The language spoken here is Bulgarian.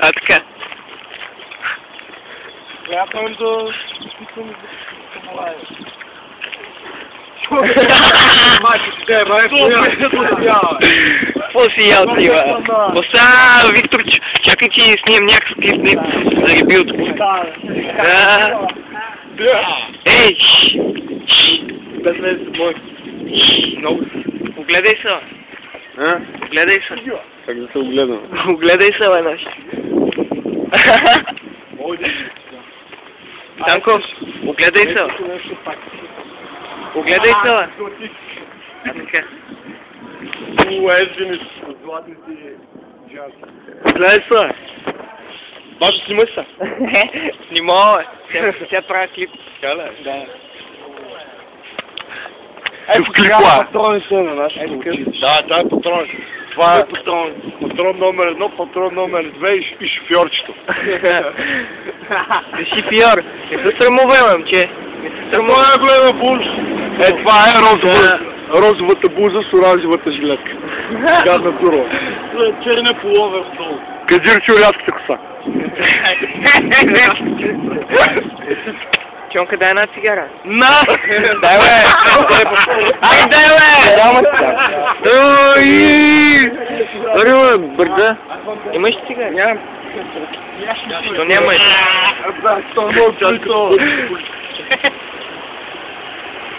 А така. Я помня да изпитвам да малая. Какво си ял ти, бе? Оса, Виктор, чакай ти снимам някакъв клип за ребилто. Да. Ей! Без мен мой. Много. Огледай се. Огледай се. Как да се огледам? Огледай се, бе, наш. Танко, огледай се. Огледай се, бе. А така. Езгини с златните джанки. Огледай се, бе. Баш, снимай се. Снимава, бе. Сега правя клип. Така ли? Да. Ето клипа. Патроните на нашите очи. Да, това е патроните. Това е патрон номер 1, патрон номер 2 и шофьорчето. Шофьор. Не се срамува, момче. Това е голема буза. Това е розовата буза с оранжевата жилетка. Гадна турова. Черния пуловер долу. Кадир чуряската коса. Чонка, дай една цигара. На! Дай, бе! Ай, дай, бе! Рамата. Аре, бърза. Имаш ли цигара? Нямам. Що нямаш? Да, 100 много